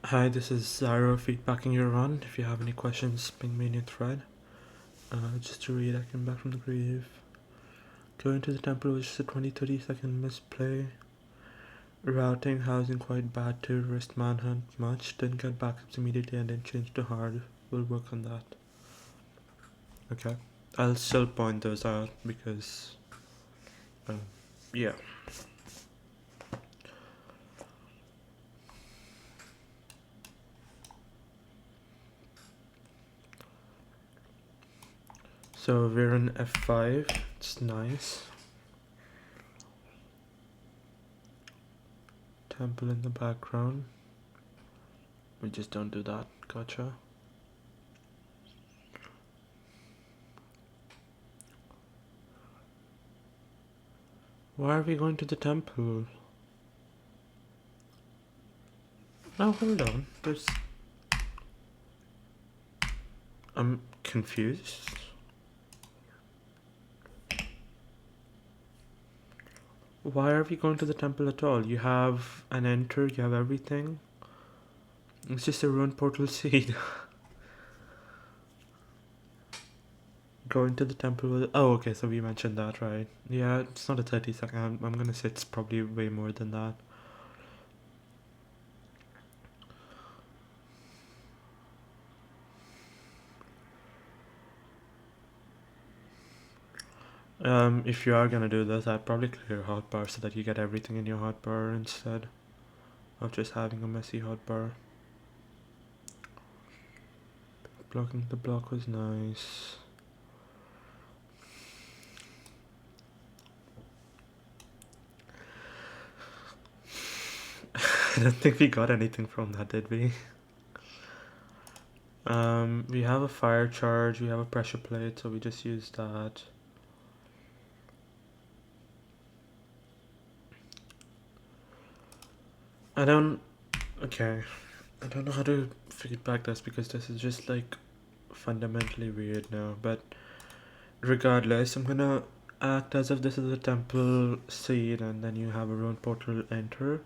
Hi, this is Zyro feedbacking your run. If you have any questions, ping me in your thread. Just to read, I came back from the grave. Going to the temple was just a 20-30 second misplay. Routing, housing quite bad too. Wrist manhunt much. Didn't get backups immediately and then changed to hard. We'll work on that. Okay. I'll still point those out because, yeah. So we're in F5. It's nice. Temple in the background. We just don't do that. Gotcha. Why are we going to the temple? Now hold on. I'm confused. Why are we going to the temple at all? You have an enter, you have everything. It's just a ruined portal seed. Going to the temple with... Oh, okay, so we mentioned that, right? Yeah, it's not a 30 second. I'm gonna say it's probably way more than that. If you are gonna do this, I'd probably clear hotbar so that you get everything in your hotbar instead of just having a messy hotbar. Blocking the block was nice. I don't think we got anything from that, did we? We have a fire charge, we have a pressure plate, so we just use that. I don't know how to feedback this because this is just like fundamentally weird now, but regardless, I'm gonna act as if this is a temple seed and then you have a ruined portal enter.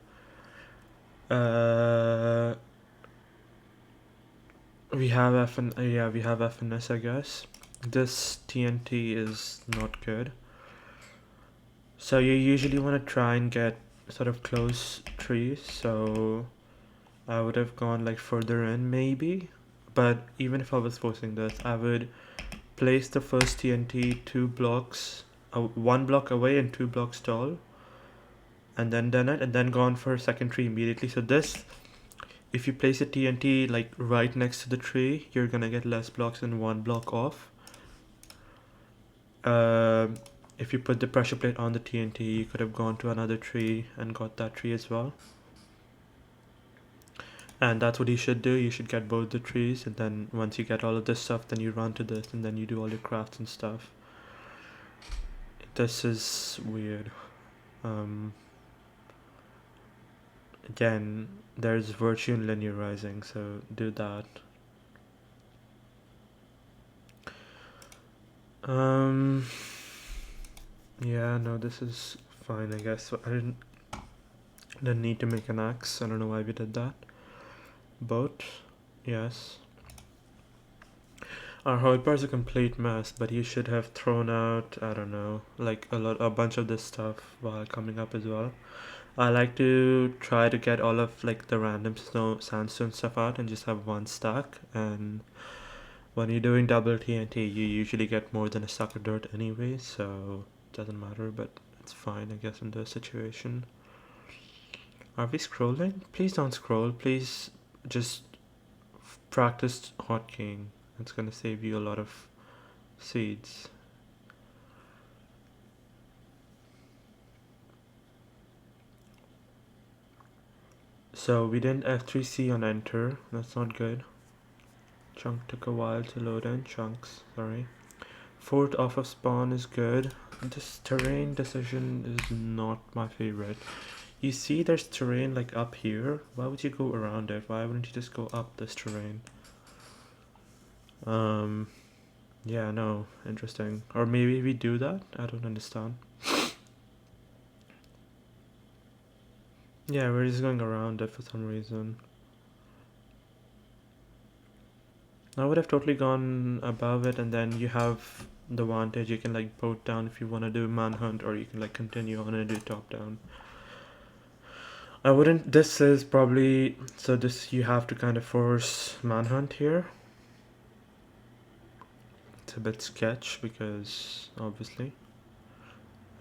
We have F and we have FNS, I guess. This TNT is not good. So you usually want to try and get sort of close trees, so I would have gone like further in maybe, but even if I was forcing this, I would place the first TNT 2 blocks, 1 block away and 2 blocks tall, and then done it, and then gone for a second tree immediately. So this, if you place a TNT like right next to the tree, you're gonna get less blocks than 1 block off. If you put the pressure plate on the TNT, you could have gone to another tree and got that tree as well. And that's what you should do. You should get both the trees, and then once you get all of this stuff, then you run to this, and then you do all your crafts and stuff. This is weird. Again, there's virtue in linearizing, so do that. Yeah, no, this is fine, I guess. So I didn't need to make an axe. I don't know why we did that. Boat, yes. Our hotbar is a complete mess, but you should have thrown out, I don't know, like a bunch of this stuff while coming up as well. I like to try to get all of like the random sandstone stuff out and just have 1 stack. And when you're doing double TNT, you usually get more than a stack of dirt anyway, so it doesn't matter. But it's fine, I guess, in this situation. Are we scrolling? Please don't scroll. Please just practice hotkeying. It's gonna save you a lot of seeds. So we didn't F3C on enter. That's not good. Chunk took a while to load in. Chunks, sorry. Fort off of spawn is good. This terrain decision is not my favorite. You see there's terrain like up here. Why would you go around it? Why wouldn't you just go up this terrain? Yeah, no, interesting. Or maybe we do that? I don't understand. Yeah, we're just going around it for some reason. I would have totally gone above it, and then you have the vantage. You can like boat down if you want to do manhunt, or you can like continue on and do top down. I wouldn't. This is probably so. This you have to kind of force manhunt here. It's a bit sketch because obviously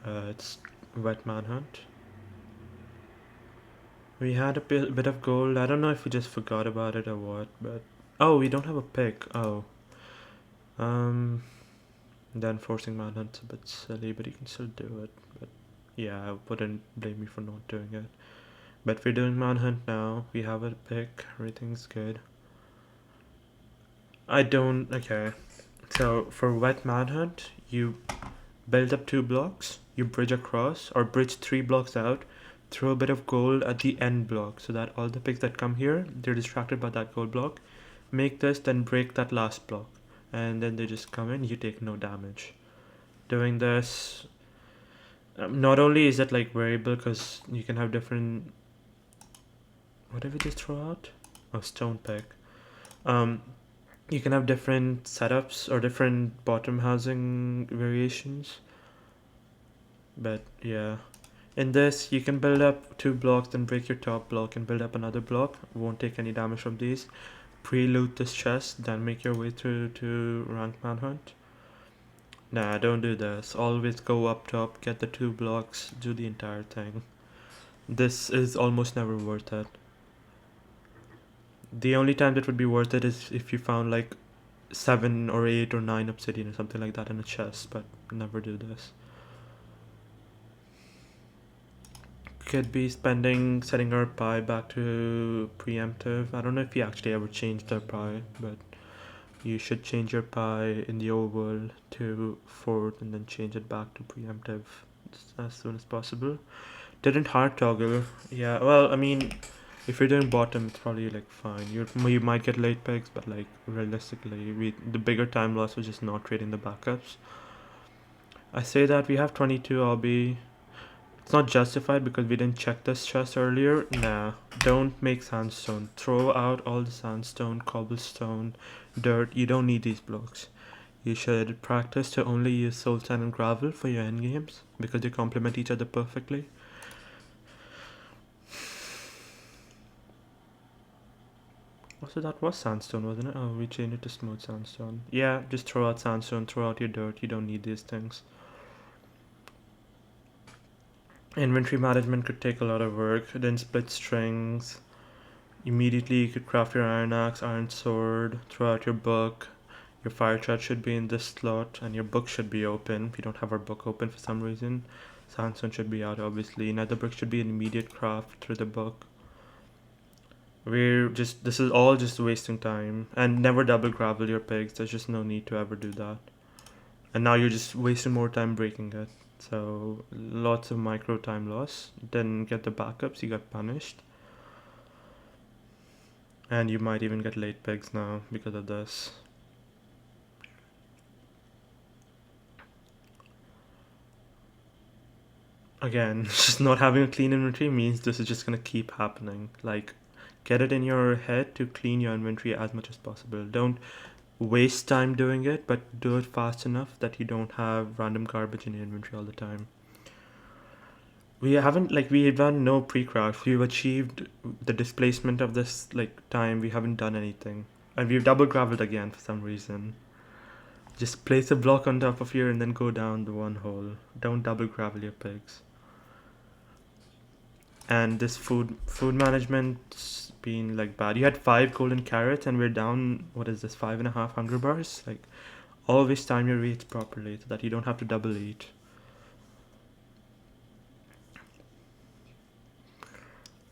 it's wet manhunt. We had a bit of gold. I don't know if we just forgot about it or what, but oh, we don't have a pick. Oh, um, then forcing manhunt's a bit silly, but you can still do it. But yeah, I wouldn't blame me for not doing it. But we're doing manhunt now. We have a pick. Everything's good. I don't. Okay. So for wet manhunt, you build up 2 blocks. You bridge across or bridge 3 blocks out. Throw a bit of gold at the end block so that all the pigs that come here, they're distracted by that gold block. Make this, then break that last block, and then they just come in. You take no damage. Doing this, not only is it like variable because you can have different. What did we just throw out? Oh, stone pick. Um, you can have different setups or different bottom housing variations. But yeah, in this you can build up 2 blocks, then break your top block and build up another block. Won't take any damage from these. Pre-loot this chest, then make your way through to rank manhunt. Nah, don't do this. Always go up top, get the 2 blocks, do the entire thing. This is almost never worth it. The only time that would be worth it is if you found like 7 or 8 or 9 obsidian or something like that in a chest, but never do this. Could be setting our pie back to preemptive. I don't know if you actually ever changed our pie, but you should change your pie in the overworld to 4th and then change it back to preemptive as soon as possible. Didn't hard toggle. Yeah, well, I mean, if you're doing bottom, it's probably like fine. You might get late picks, but like realistically, the bigger time loss was just not trading the backups. I say that we have 22 RB. It's not justified because we didn't check this chest earlier. Nah, don't make sandstone. Throw out all the sandstone, cobblestone, dirt. You don't need these blocks. You should practice to only use soul sand and gravel for your endgames because they complement each other perfectly. Also, that was sandstone, wasn't it? Oh, we changed it to smooth sandstone. Yeah, just throw out sandstone, throw out your dirt. You don't need these things. Inventory management could take a lot of work. Then split strings. Immediately you could craft your iron axe, iron sword, throw out your book. Your fire chart should be in this slot, and your book should be open. We don't have our book open for some reason. Sandstone should be out, obviously. Nether brick should be an immediate craft through the book. This is all just wasting time. And never double gravel your pigs. There's just no need to ever do that. And now you're just wasting more time breaking it. So lots of micro time loss. Didn't get the backups, you got punished. And you might even get late pigs now because of this. Again, just not having a clean inventory means this is just gonna keep happening. Like, get it in your head to clean your inventory as much as possible. Don't waste time doing it, but do it fast enough that you don't have random garbage in your inventory all the time. We've done no pre-craft. We've achieved the displacement of this time. We haven't done anything, and we've double gravelled again for some reason. Just place a block on top of here and then go down the one hole. Don't double gravel your pigs. And this food management's been like bad. You had 5 golden carrots and we're down, what is this, 5.5 hunger bars? Like, always time your eats properly so that you don't have to double eat.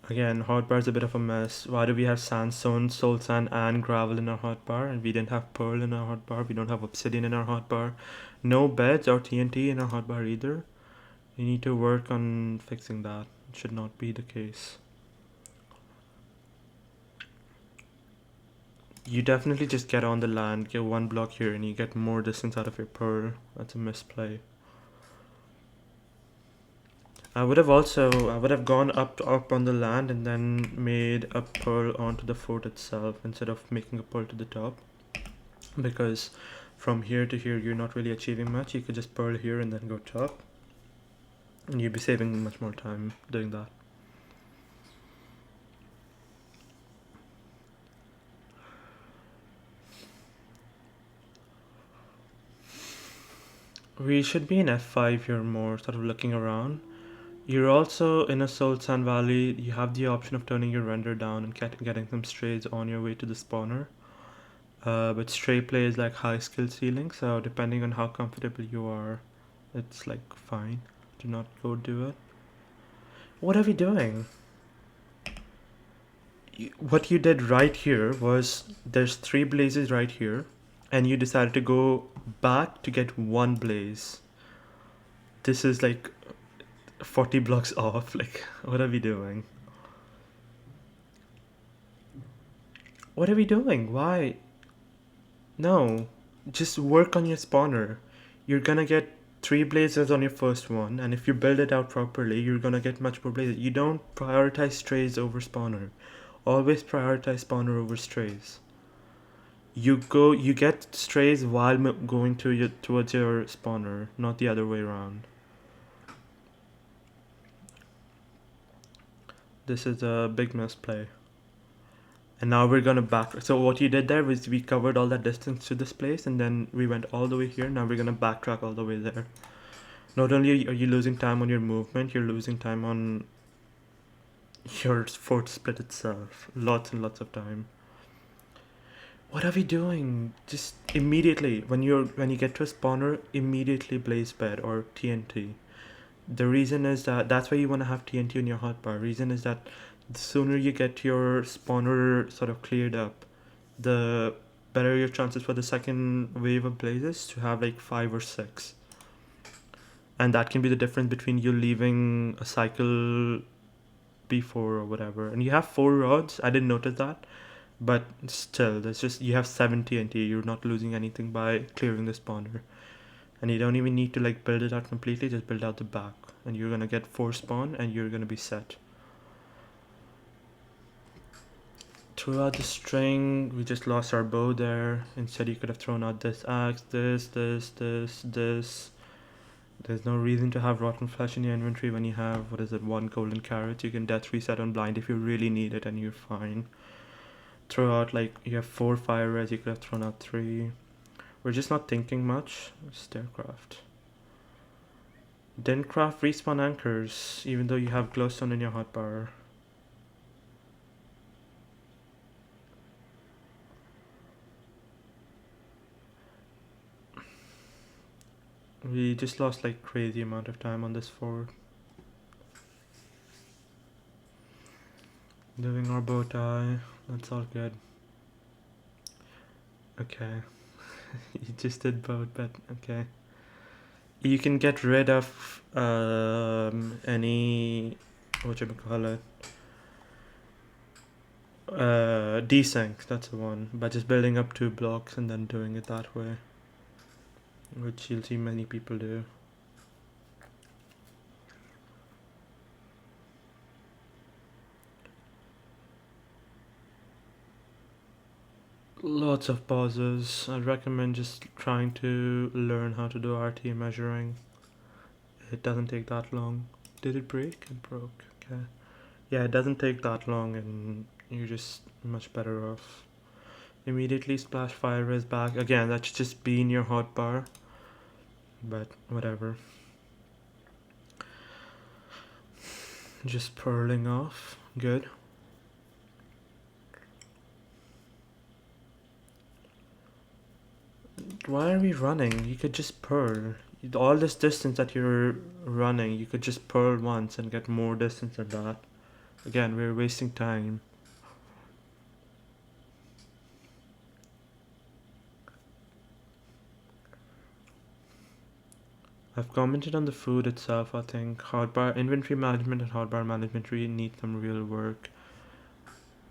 Again, hotbar's a bit of a mess. Why do we have sandstone, soul sand, and gravel in our hotbar? And we didn't have pearl in our hotbar. We don't have obsidian in our hotbar. No beds or TNT in our hotbar either. We need to work on fixing that. It should not be the case. You definitely just get on the land, get 1 block here, and you get more distance out of your pearl. That's a misplay. I would have gone up on the land and then made a pearl onto the fort itself instead of making a pearl to the top. because from here to here you're not really achieving much. You could just pearl here and then go top, and you'd be saving much more time doing that. We should be in F5 here more, sort of looking around. You're also in a Soul Sand Valley. You have the option of turning your render down and getting some strays on your way to the spawner. But stray play is like high skill ceiling, so depending on how comfortable you are, it's like fine. Do not go do it. What are we doing? What you did right here was there's 3 blazes right here, and you decided to go back to get 1 blaze. This is like 40 blocks off. Like, what are we doing? What are we doing? Why? No, just work on your spawner. You're gonna get 3 blazes on your first one, and if you build it out properly, you're gonna get much more blazes. You don't prioritize strays over spawner. Always prioritize spawner over strays. You get strays while going towards your spawner, not the other way around. This is a big misplay. And now we're gonna back. So what you did there was we covered all that distance to this place, and then we went all the way here. Now we're gonna backtrack all the way there. Not only are you losing time on your movement, you're losing time on your fort split itself. Lots and lots of time. What are we doing? Just immediately when you get to a spawner, immediately blaze bed or TNT. The reason is that's why you want to have TNT in your hotbar. Reason is that the sooner you get your spawner sort of cleared up, the better your chances for the second wave of blazes to have like 5 or 6. And that can be the difference between you leaving a cycle before or whatever. And you have 4 rods. I didn't notice that. But still, there's just you have 7 TNT. You're not losing anything by clearing the spawner. And you don't even need to like build it out completely, just build out the back. And you're gonna get 4 spawn and you're gonna be set. Throughout the string, we just lost our bow there. Instead you could have thrown out this axe, this. There's no reason to have rotten flesh in your inventory when you have, 1 golden carrot. You can death reset on blind if you really need it and you're fine. Throw out like, you have 4 fire res, you could have thrown out 3. We're just not thinking much. Staircraft. Didn't craft respawn anchors, even though you have glowstone in your hotbar. We just lost like crazy amount of time on this fort. Doing our bow tie, that's all good. Okay. You just did both, but okay. You can get rid of any whatchamacallit, desync, that's the one, by just building up 2 blocks and then doing it that way, which you'll see many people do. Lots of pauses. I'd recommend just trying to learn how to do RT measuring. It doesn't take that long. Did it break? It broke. Okay. Yeah, it doesn't take that long and you're just much better off. Immediately splash fire res back. Again, that's just be in your hotbar. But whatever. Just purling off. Good. Why are we running? You could just pearl. All this distance that you're running, you could just pearl once and get more distance than that. Again, we're wasting time. I've commented on the food itself. I think hotbar inventory management and hotbar management really need some real work.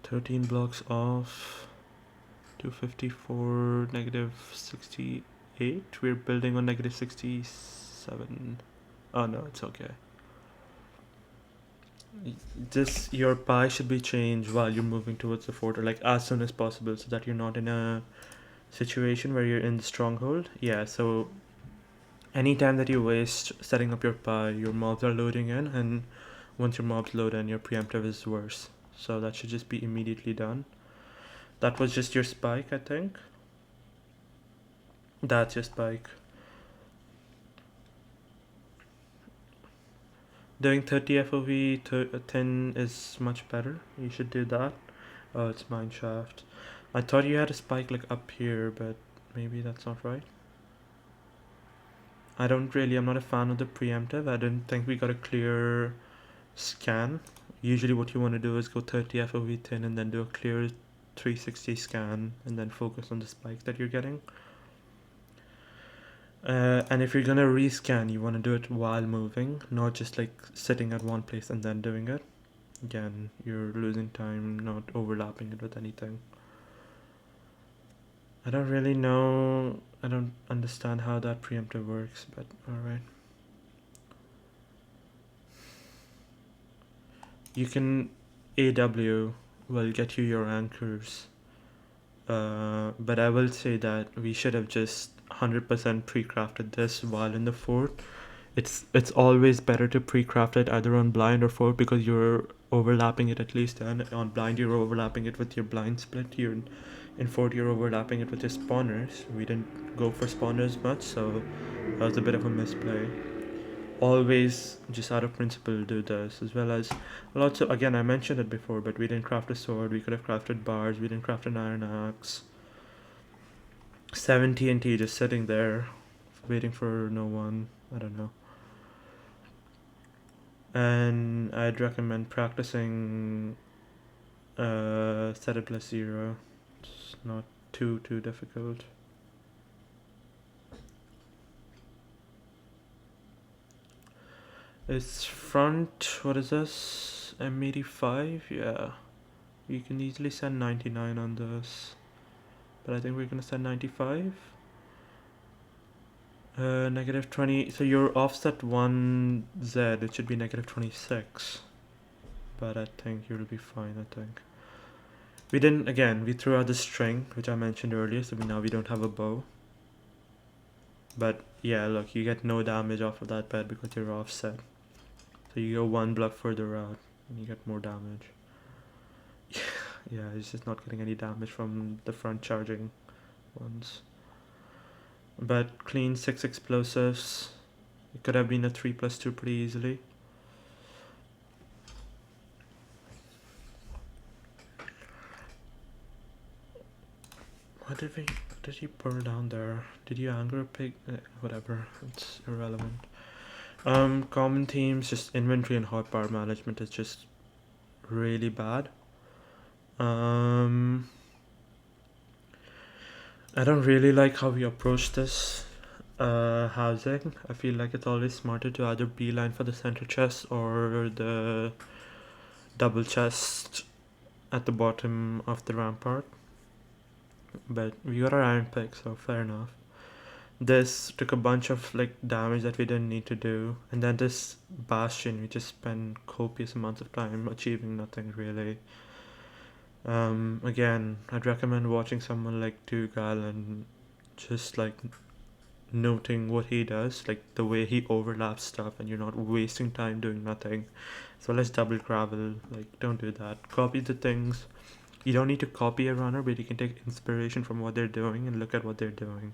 13 blocks off. 254, negative 68. We're building on negative 67. Oh no, it's okay. Your pie should be changed while you're moving towards the fort, or like as soon as possible, so that you're not in a situation where you're in the stronghold. Yeah, so anytime that you waste setting up your pie, your mobs are loading in, and once your mobs load in, your preemptive is worse. So that should just be immediately done. That was just your spike, I think. That's your spike. Doing 30 FOV 10 is much better. You should do that. Oh, it's mineshaft. I thought you had a spike like up here, but maybe that's not right. I'm not a fan of the preemptive. I didn't think we got a clear scan. Usually what you want to do is go 30 FOV thin and then do a clear 360 scan and then focus on the spike that you're getting. And if you're gonna rescan, you want to do it while moving, not just like sitting at one place and then doing it. Again, you're losing time, not overlapping it with anything. I don't really know, I don't understand how that preemptive works, but alright. You can AW will get you your anchors. But I will say that we should have just 100% pre-crafted this while in the fort. It's always better to pre-craft it either on blind or fort because you're overlapping it at least, and on blind you're overlapping it with your blind split. You're in fort you're overlapping it with your spawners. We didn't go for spawners much, so that was a bit of a misplay. Always just out of principle do this, as well as lots of, again I mentioned it before, but we didn't craft a sword. We could have crafted bars. We didn't craft an iron axe. 7 TNT just sitting there waiting for no one. I don't know. And I'd recommend practicing set it plus 0. It's not too difficult. It's front, what is this? M85? Yeah. You can easily send 99 on this. But I think we're gonna send 95. Negative 20. So your offset 1Z, it should be negative 26. But I think you'll be fine, I think. We didn't, again, we threw out the string, which I mentioned earlier, so now we don't have a bow. But yeah, look, you get no damage off of that bed because you're offset. So you go one block further out and you get more damage. Yeah, it's just not getting any damage from the front charging ones. But clean 6 explosives. It could have been a 3+2 pretty easily. What did he burn down there? Did you anger a pig? Whatever, it's irrelevant. Common themes, just inventory and hotbar management is just really bad. I don't really like how we approach this housing. I feel like it's always smarter to either beeline for the center chest or the double chest at the bottom of the rampart. But we got our iron pick, so fair enough. This took a bunch of like damage that we didn't need to do, and then this bastion we just spent copious amounts of time achieving nothing really. Again, I'd recommend watching someone like Dougal and just like noting what he does, like the way he overlaps stuff, and you're not wasting time doing nothing. So let's double gravel, like don't do that. Copy the things. You don't need to copy a runner, but you can take inspiration from what they're doing and look at what they're doing.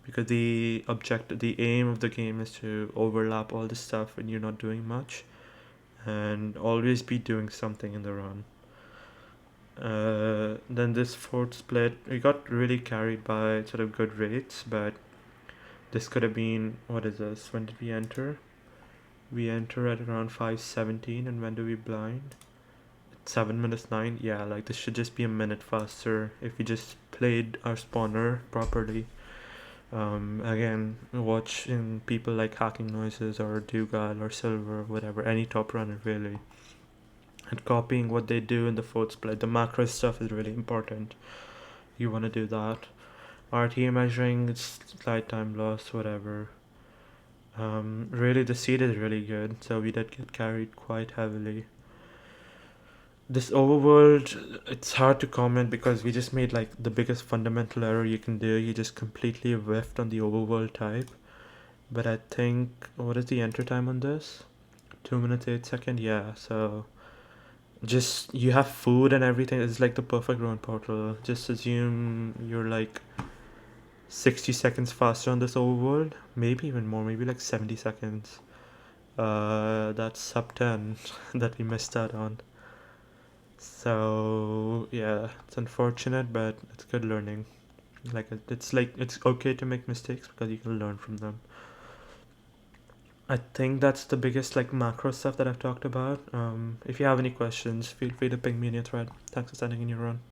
Because the aim of the game is to overlap all this stuff when you're not doing much, and always be doing something in the run. Then this fourth split, we got really carried by sort of good rates, but this could have been, what is this? When did we enter? We enter at around 5:17, and when do we blind? 7 minutes 9. Yeah, like this should just be a minute faster if we just played our spawner properly. Again, watching people like Hacking Noises or Dougal or Silver or whatever, any top runner really, and copying what they do in the fourth split. The macro stuff is really important. You want to do that. RTA measuring, it's slight time loss, whatever. Really the seed is really good, so we did get carried quite heavily. This overworld, it's hard to comment because we just made like the biggest fundamental error you can do. You just completely whiffed on the overworld type. But I think, what is the enter time on this? 2 minutes 8 seconds. Yeah, so just you have food and everything. It's like the perfect run portal. Just assume you're like 60 seconds faster on this overworld, maybe even more, maybe like 70 seconds. That's sub 10 that we missed out on. So yeah, it's unfortunate, but it's good learning. Like it's okay to make mistakes because you can learn from them. I think that's the biggest like macro stuff that I've talked about. If you have any questions, feel free to ping me in your thread. Thanks for sending in your run.